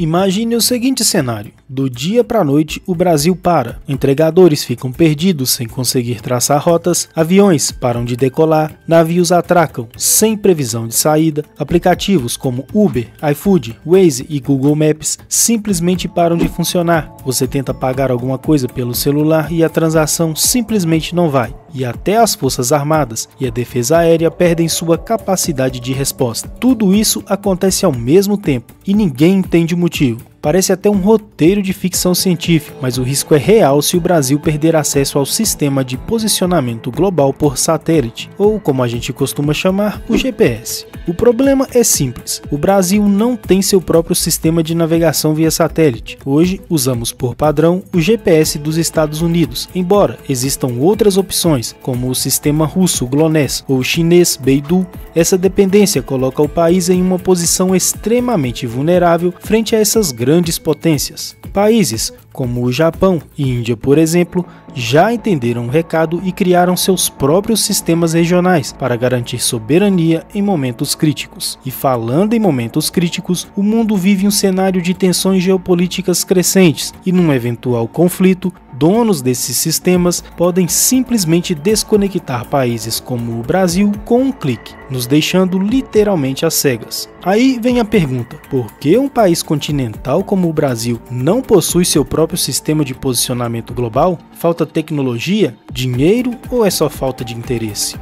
Imagine o seguinte cenário: do dia para a noite o Brasil para, entregadores ficam perdidos sem conseguir traçar rotas, aviões param de decolar, navios atracam sem previsão de saída, aplicativos como Uber, iFood, Waze e Google Maps simplesmente param de funcionar. Você tenta pagar alguma coisa pelo celular e a transação simplesmente não vai. E até as Forças Armadas e a Defesa Aérea perdem sua capacidade de resposta. Tudo isso acontece ao mesmo tempo e ninguém entende o motivo. Parece até um roteiro de ficção científica, mas o risco é real se o Brasil perder acesso ao sistema de posicionamento global por satélite, ou como a gente costuma chamar, o GPS. O problema é simples: o Brasil não tem seu próprio sistema de navegação via satélite. Hoje usamos por padrão o GPS dos Estados Unidos, embora existam outras opções, como o sistema russo GLONASS ou o chinês Beidou. Essa dependência coloca o país em uma posição extremamente vulnerável frente a essas grandes potências. Países como o Japão e Índia, por exemplo, já entenderam o recado e criaram seus próprios sistemas regionais para garantir soberania em momentos críticos. E falando em momentos críticos, o mundo vive um cenário de tensões geopolíticas crescentes e num eventual conflito, donos desses sistemas podem simplesmente desconectar países como o Brasil com um clique, nos deixando literalmente às cegas. Aí vem a pergunta: por que um país continental como o Brasil não possui seu próprio sistema de posicionamento global? Falta tecnologia, dinheiro ou é só falta de interesse?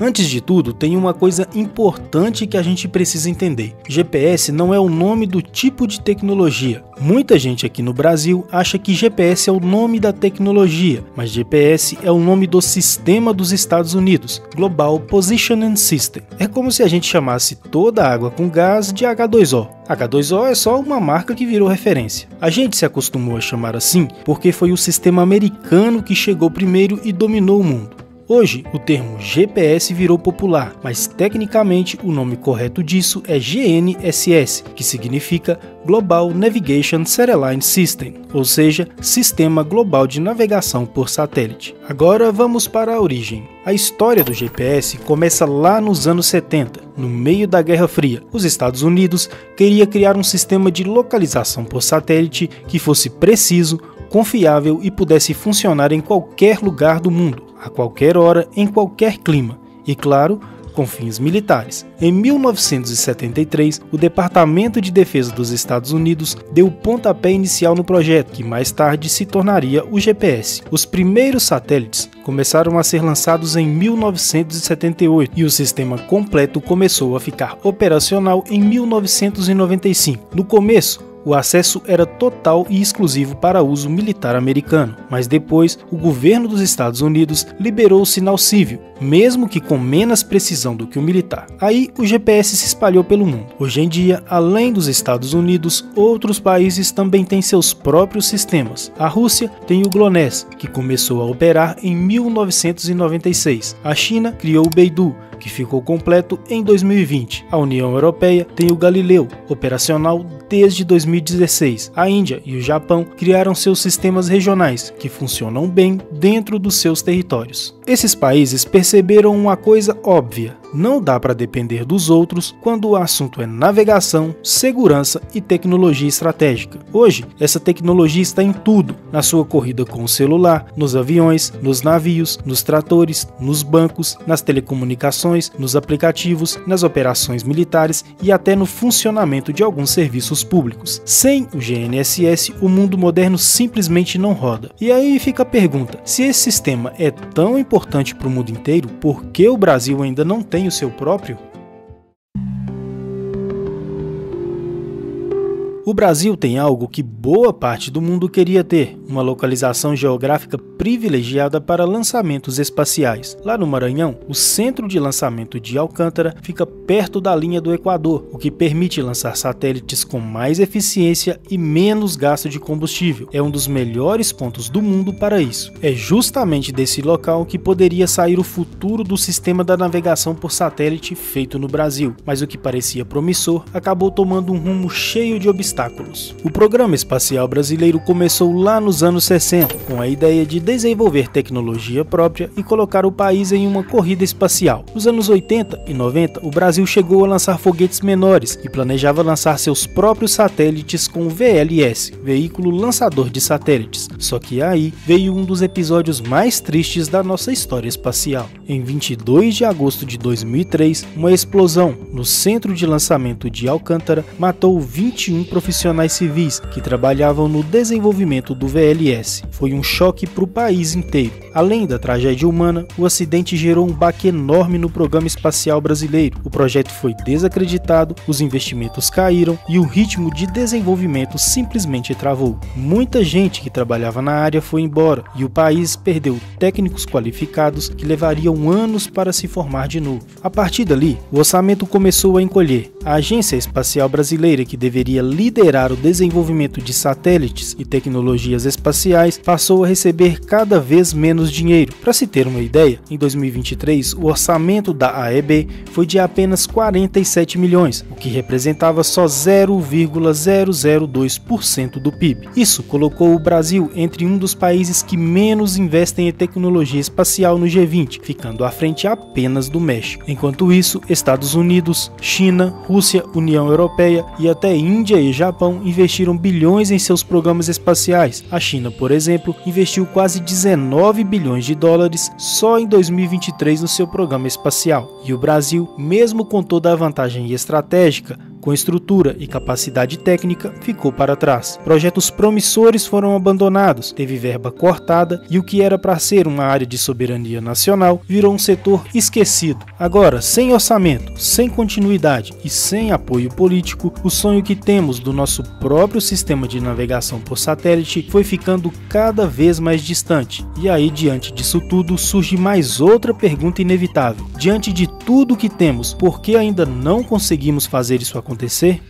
Antes de tudo, tem uma coisa importante que a gente precisa entender. GPS não é o nome do tipo de tecnologia. Muita gente aqui no Brasil acha que GPS é o nome da tecnologia, mas GPS é o nome do sistema dos Estados Unidos, Global Positioning System. É como se a gente chamasse toda a água com gás de H2O. H2O é só uma marca que virou referência. A gente se acostumou a chamar assim porque foi o sistema americano que chegou primeiro e dominou o mundo. Hoje, o termo GPS virou popular, mas tecnicamente o nome correto disso é GNSS, que significa Global Navigation Satellite System, ou seja, Sistema Global de Navegação por Satélite. Agora vamos para a origem. A história do GPS começa lá nos anos 70, no meio da Guerra Fria. Os Estados Unidos queria criar um sistema de localização por satélite que fosse preciso, confiável e pudesse funcionar em qualquer lugar do mundo, a qualquer hora, em qualquer clima e, claro, com fins militares. Em 1973, o Departamento de Defesa dos Estados Unidos deu o pontapé inicial no projeto, que mais tarde se tornaria o GPS. Os primeiros satélites começaram a ser lançados em 1978 e o sistema completo começou a ficar operacional em 1995. No começo, o acesso era total e exclusivo para uso militar americano, mas depois o governo dos Estados Unidos liberou o sinal civil, mesmo que com menos precisão do que o militar. Aí o GPS se espalhou pelo mundo. Hoje em dia, além dos Estados Unidos, outros países também têm seus próprios sistemas. A Rússia tem o GLONASS, que começou a operar em 1996. A China criou o Beidou, que ficou completo em 2020. A União Europeia tem o Galileu, operacional desde 2016. A Índia e o Japão criaram seus sistemas regionais, que funcionam bem dentro dos seus territórios. Esses países perceberam uma coisa óbvia: não dá para depender dos outros quando o assunto é navegação, segurança e tecnologia estratégica. Hoje, essa tecnologia está em tudo, na sua corrida com o celular, nos aviões, nos navios, nos tratores, nos bancos, nas telecomunicações, nos aplicativos, nas operações militares e até no funcionamento de alguns serviços públicos. Sem o GNSS, o mundo moderno simplesmente não roda. E aí fica a pergunta: se esse sistema é tão importante para o mundo inteiro, por que o Brasil ainda não tem o seu próprio? O Brasil tem algo que boa parte do mundo queria ter: uma localização geográfica privilegiada para lançamentos espaciais. Lá no Maranhão, o centro de lançamento de Alcântara fica perto da linha do Equador, o que permite lançar satélites com mais eficiência e menos gasto de combustível. É um dos melhores pontos do mundo para isso. É justamente desse local que poderia sair o futuro do sistema da navegação por satélite feito no Brasil, mas o que parecia promissor acabou tomando um rumo cheio de obstáculos obstáculos. O Programa Espacial Brasileiro começou lá nos anos 60, com a ideia de desenvolver tecnologia própria e colocar o país em uma corrida espacial. Nos anos 80 e 90, o Brasil chegou a lançar foguetes menores e planejava lançar seus próprios satélites com o VLS, Veículo Lançador de Satélites. Só que aí veio um dos episódios mais tristes da nossa história espacial. Em 22 de agosto de 2003, uma explosão no centro de lançamento de Alcântara matou 21 profissionais civis que trabalhavam no desenvolvimento do VLS. Foi um choque para o país inteiro. Além da tragédia humana, o acidente gerou um baque enorme no Programa Espacial Brasileiro. O projeto foi desacreditado, os investimentos caíram e o ritmo de desenvolvimento simplesmente travou. Muita gente que trabalhava na área foi embora e o país perdeu técnicos qualificados que levariam anos para se formar de novo. A partir dali, o orçamento começou a encolher. A Agência Espacial Brasileira, que deveria liderar o desenvolvimento de satélites e tecnologias espaciais, passou a receber cada vez menos dinheiro. Para se ter uma ideia, em 2023, o orçamento da AEB foi de apenas 47 milhões, o que representava só 0,002% do PIB. Isso colocou o Brasil entre um dos países que menos investem em tecnologia espacial no G20, ficando à frente apenas do México. Enquanto isso, Estados Unidos, China, Rússia, União Europeia e até Índia e Japão investiram bilhões em seus programas espaciais. A China, por exemplo, investiu quase 19 bilhões de dólares só em 2023 no seu programa espacial. E o Brasil, mesmo com toda a vantagem estratégica, com estrutura e capacidade técnica, ficou para trás. Projetos promissores foram abandonados, teve verba cortada e o que era para ser uma área de soberania nacional virou um setor esquecido. Agora, sem orçamento, sem continuidade e sem apoio político, o sonho que temos do nosso próprio sistema de navegação por satélite foi ficando cada vez mais distante. E aí, diante disso tudo, surge mais outra pergunta inevitável. Diante de tudo que temos, por que ainda não conseguimos fazer isso acontecer?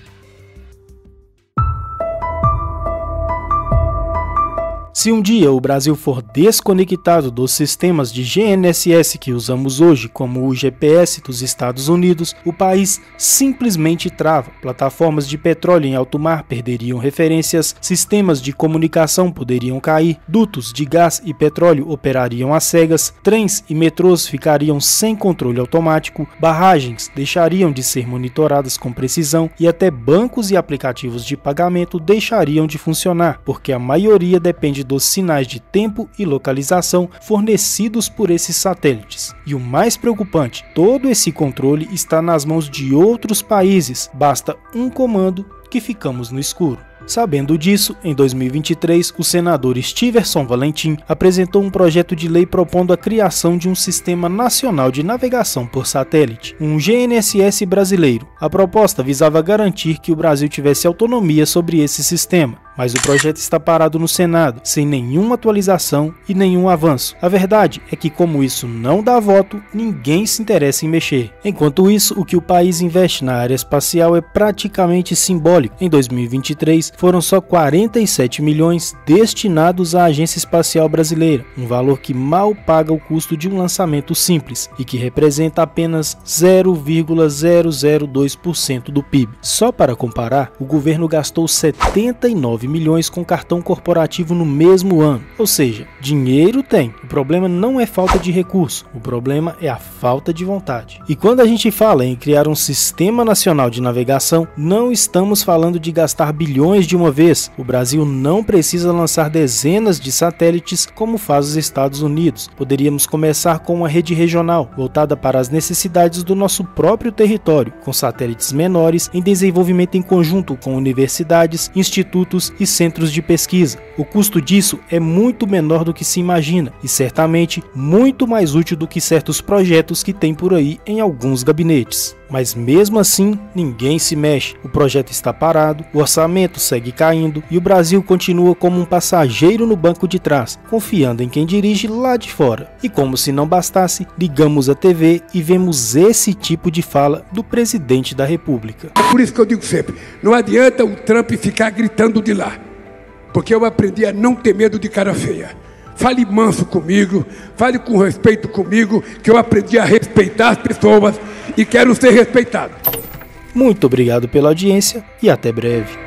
Se um dia o Brasil for desconectado dos sistemas de GNSS que usamos hoje, como o GPS dos Estados Unidos, o país simplesmente trava. Plataformas de petróleo em alto mar perderiam referências, sistemas de comunicação poderiam cair, dutos de gás e petróleo operariam às cegas, trens e metrôs ficariam sem controle automático, barragens deixariam de ser monitoradas com precisão e até bancos e aplicativos de pagamento deixariam de funcionar, porque a maioria depende dos sinais de tempo e localização fornecidos por esses satélites. E o mais preocupante, todo esse controle está nas mãos de outros países, basta um comando que ficamos no escuro. Sabendo disso, em 2023, o senador Stiverson Valentim apresentou um projeto de lei propondo a criação de um Sistema Nacional de Navegação por Satélite, um GNSS brasileiro. A proposta visava garantir que o Brasil tivesse autonomia sobre esse sistema, mas o projeto está parado no Senado, sem nenhuma atualização e nenhum avanço. A verdade é que, como isso não dá voto, ninguém se interessa em mexer. Enquanto isso, o que o país investe na área espacial é praticamente simbólico. Em 2023, foram só 47 milhões destinados à Agência Espacial Brasileira, um valor que mal paga o custo de um lançamento simples e que representa apenas 0,002% do PIB. Só para comparar, o governo gastou 79 milhões com cartão corporativo no mesmo ano. Ou seja, dinheiro tem. O problema não é falta de recurso, o problema é a falta de vontade. E quando a gente fala em criar um sistema nacional de navegação, não estamos falando de gastar bilhões de uma vez. O Brasil não precisa lançar dezenas de satélites como faz os Estados Unidos. Poderíamos começar com uma rede regional, voltada para as necessidades do nosso próprio território, com satélites menores em desenvolvimento em conjunto com universidades, institutos e centros de pesquisa. O custo disso é muito menor do que se imagina e certamente muito mais útil do que certos projetos que tem por aí em alguns gabinetes. Mas mesmo assim, ninguém se mexe, o projeto está parado, o orçamento segue caindo e o Brasil continua como um passageiro no banco de trás, confiando em quem dirige lá de fora. E como se não bastasse, ligamos a TV e vemos esse tipo de fala do presidente da República. É por isso que eu digo sempre, não adianta o Trump ficar gritando de lá, porque eu aprendi a não ter medo de cara feia. Fale manso comigo, fale com respeito comigo, que eu aprendi a respeitar as pessoas e quero ser respeitado. Muito obrigado pela audiência e até breve.